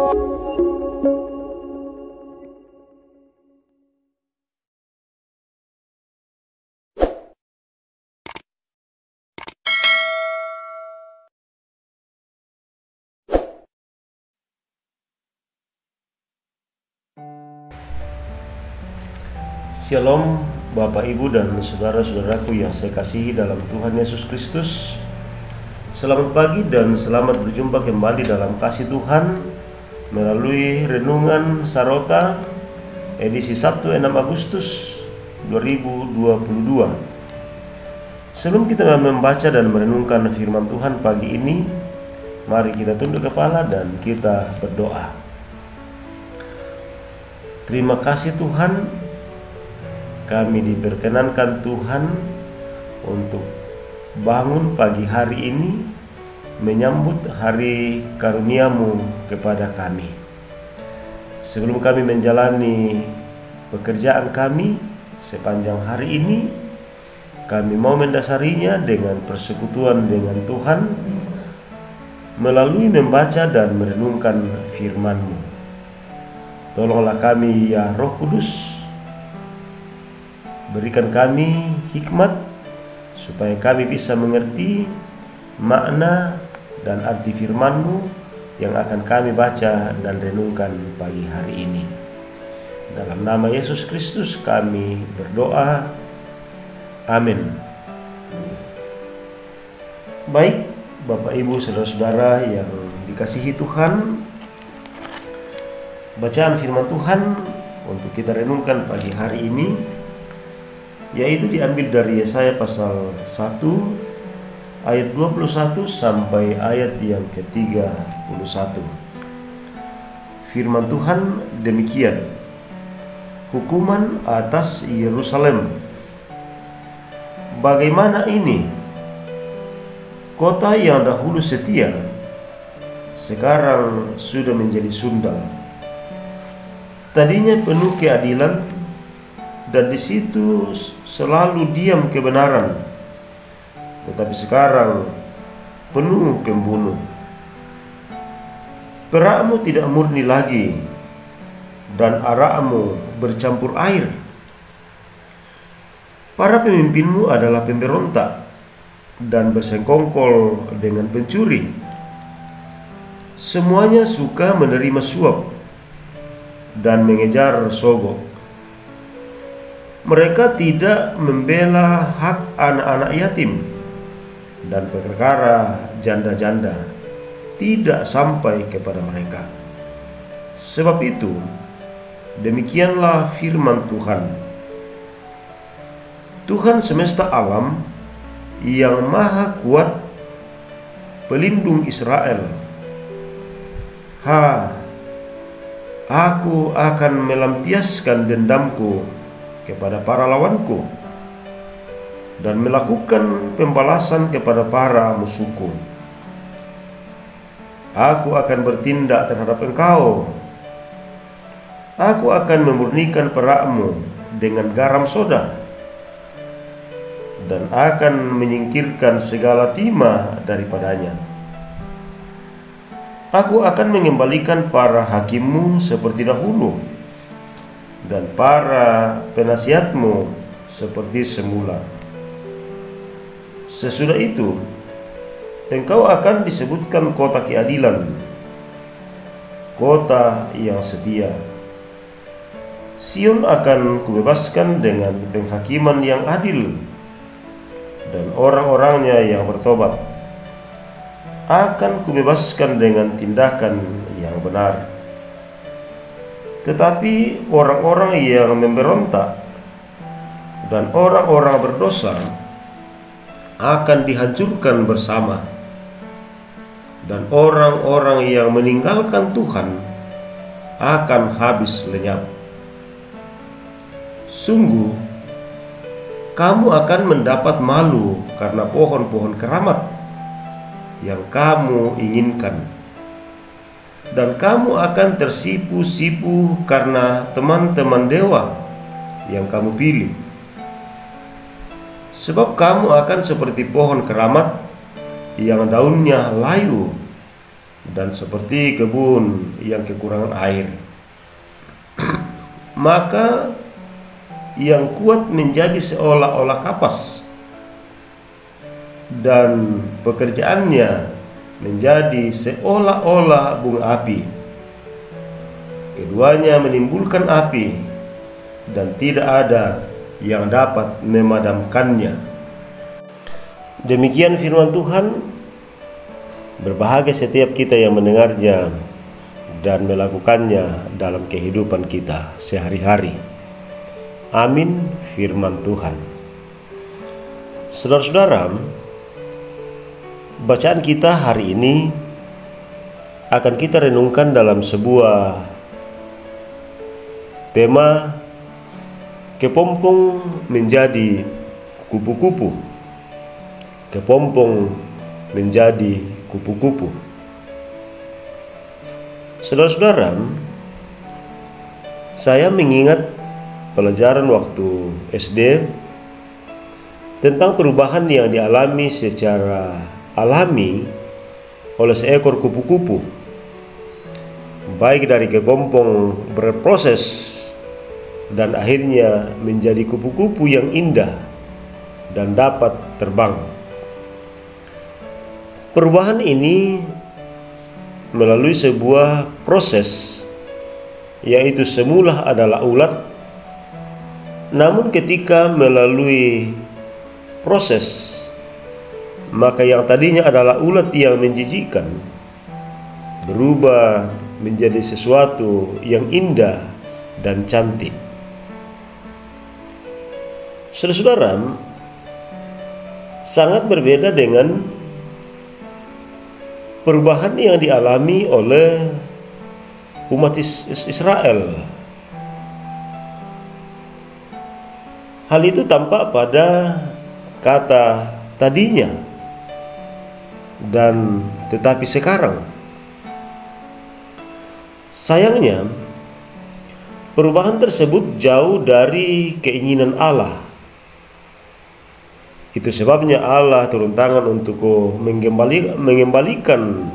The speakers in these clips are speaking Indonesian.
Shalom Bapak Ibu dan saudara-saudaraku yang saya kasihi dalam Tuhan Yesus Kristus. Selamat pagi dan selamat berjumpa kembali dalam kasih Tuhan melalui Renungan Sarota edisi Sabtu 6 Agustus 2022. Sebelum kita membaca dan merenungkan firman Tuhan pagi ini, mari kita tunduk kepala dan kita berdoa. Terima kasih Tuhan, kami diperkenankan Tuhan untuk bangun pagi hari ini menyambut hari karunia-Mu kepada kami. Sebelum kami menjalani pekerjaan kami sepanjang hari ini, kami mau mendasarinya dengan persekutuan dengan Tuhan melalui membaca dan merenungkan firman-Mu. Tolonglah kami ya Roh Kudus, berikan kami hikmat supaya kami bisa mengerti makna dan arti firman-Mu yang akan kami baca dan renungkan pagi hari ini. Dalam nama Yesus Kristus kami berdoa. Amin. Baik, Bapak Ibu saudara-saudara yang dikasihi Tuhan, bacaan firman Tuhan untuk kita renungkan pagi hari ini yaitu diambil dari Yesaya pasal 1 ayat 21 sampai ayat yang ke-31. Firman Tuhan demikian: hukuman atas Yerusalem. Bagaimana ini? Kota yang dahulu setia sekarang sudah menjadi sundal. Tadinya penuh keadilan dan di situ selalu diam kebenaran, tetapi sekarang penuh pembunuh. Perakmu tidak murni lagi dan arakmu bercampur air. Para pemimpinmu adalah pemberontak dan bersengkongkol dengan pencuri. Semuanya suka menerima suap dan mengejar sogok. Mereka tidak membela hak anak-anak yatim, dan perkara janda-janda tidak sampai kepada mereka. Sebab itu, demikianlah firman Tuhan. Tuhan semesta alam yang maha kuat, pelindung Israel. Aku akan melampiaskan dendamku kepada para lawanku dan melakukan pembalasan kepada para musuhku. Aku akan bertindak terhadap engkau. Aku akan memurnikan perakmu dengan garam soda dan akan menyingkirkan segala timah daripadanya. Aku akan mengembalikan para hakimmu seperti dahulu dan para penasihatmu seperti semula. Sesudah itu, engkau akan disebutkan kota keadilan, kota yang setia. Sion akan kubebaskan dengan penghakiman yang adil, dan orang-orangnya yang bertobat akan kubebaskan dengan tindakan yang benar. Tetapi orang-orang yang memberontak dan orang-orang berdosa akan dihancurkan bersama, dan orang-orang yang meninggalkan Tuhan akan habis lenyap. Sungguh, kamu akan mendapat malu karena pohon-pohon keramat yang kamu inginkan, dan kamu akan tersipu-sipu karena teman-teman dewa yang kamu pilih. Sebab kamu akan seperti pohon keramat yang daunnya layu, dan seperti kebun yang kekurangan air. Maka yang kuat menjadi seolah-olah kapas, dan pekerjaannya menjadi seolah-olah bunga api. Keduanya menimbulkan api, dan tidak ada yang dapat memadamkannya. Demikian firman Tuhan. Berbahagia setiap kita yang mendengarnya dan melakukannya dalam kehidupan kita sehari-hari. Amin. Firman Tuhan. Saudara-saudara, bacaan kita hari ini akan kita renungkan dalam sebuah tema kepompong menjadi kupu-kupu. Kepompong menjadi kupu-kupu. Saudara-saudara, saya mengingat pelajaran waktu SD tentang perubahan yang dialami secara alami oleh seekor kupu-kupu, baik dari kepompong berproses dan akhirnya menjadi kupu-kupu yang indah dan dapat terbang. Perubahan ini melalui sebuah proses, yaitu semula adalah ulat, namun ketika melalui proses, maka yang tadinya adalah ulat yang menjijikkan berubah menjadi sesuatu yang indah dan cantik. Saudara-saudara, sangat berbeda dengan perubahan yang dialami oleh umat Israel. Hal itu tampak pada kata tadinya dan tetapi sekarang. Sayangnya, perubahan tersebut jauh dari keinginan Allah. Itu sebabnya Allah turun tangan untuk mengembalikan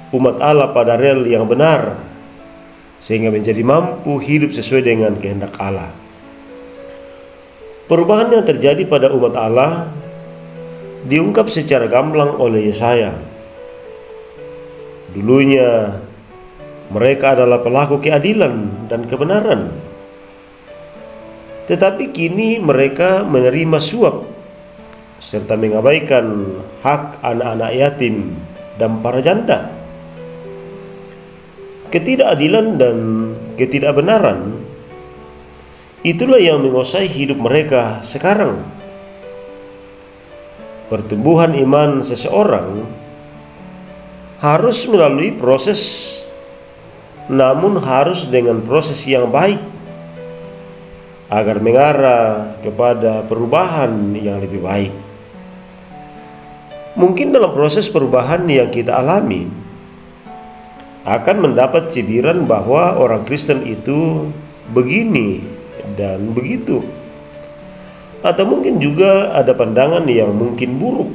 umat Allah pada rel yang benar, sehingga menjadi mampu hidup sesuai dengan kehendak Allah. Perubahan yang terjadi pada umat Allah diungkap secara gamblang oleh Yesaya. Dulunya mereka adalah pelaku keadilan dan kebenaran, tetapi kini mereka menerima suap serta mengabaikan hak anak-anak yatim dan para janda. Ketidakadilan dan ketidakbenaran itulah yang menguasai hidup mereka sekarang. Pertumbuhan iman seseorang harus melalui proses, namun harus dengan proses yang baik agar mengarah kepada perubahan yang lebih baik. Mungkin dalam proses perubahan yang kita alami akan mendapat cibiran bahwa orang Kristen itu begini dan begitu, atau mungkin juga ada pandangan yang mungkin buruk.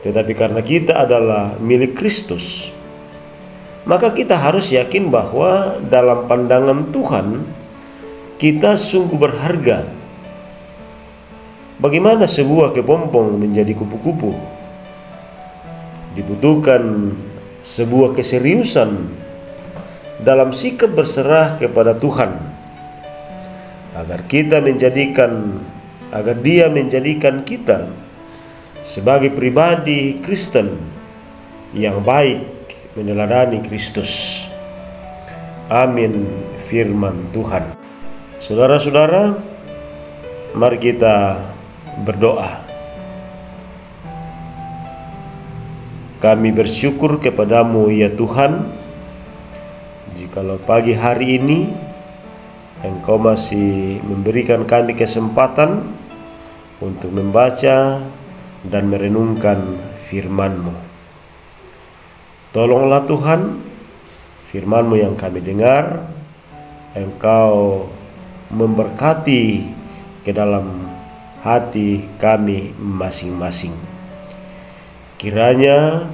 Tetapi karena kita adalah milik Kristus, maka kita harus yakin bahwa dalam pandangan Tuhan kita sungguh berharga. Bagaimana sebuah kepompong menjadi kupu-kupu? Dibutuhkan sebuah keseriusan dalam sikap berserah kepada Tuhan, agar Dia menjadikan kita sebagai pribadi Kristen yang baik meneladani Kristus. Amin. Firman Tuhan. Saudara-saudara, mari kita berdoa. Kami bersyukur kepadamu ya Tuhan, jikalau pagi hari ini Engkau masih memberikan kami kesempatan untuk membaca dan merenungkan firman-Mu. Tolonglah Tuhan, firman-Mu yang kami dengar, Engkau memberkati ke dalam hati kami masing-masing. Kiranya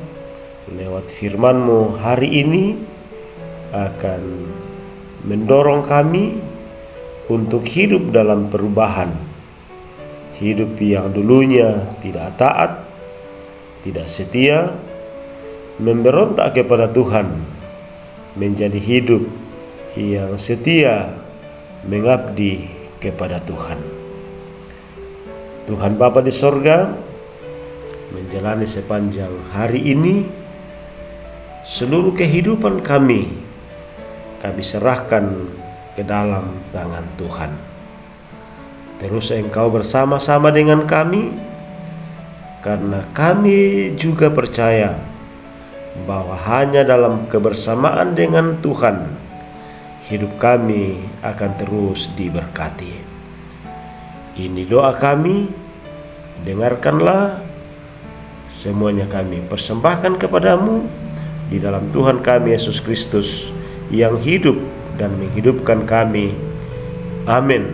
lewat firman-Mu hari ini akan mendorong kami untuk hidup dalam perubahan. Hidup yang dulunya tidak taat, tidak setia, memberontak kepada Tuhan, menjadi hidup yang setia mengabdi kepada Tuhan. Tuhan Bapa di sorga, menjalani sepanjang hari ini, seluruh kehidupan kami serahkan ke dalam tangan Tuhan. Terus Engkau bersama-sama dengan kami, karena kami juga percaya bahwa hanya dalam kebersamaan dengan Tuhan, hidup kami akan terus diberkati. Ini doa kami, dengarkanlah. Semuanya kami persembahkan kepadamu di dalam Tuhan kami Yesus Kristus yang hidup dan menghidupkan kami. Amin.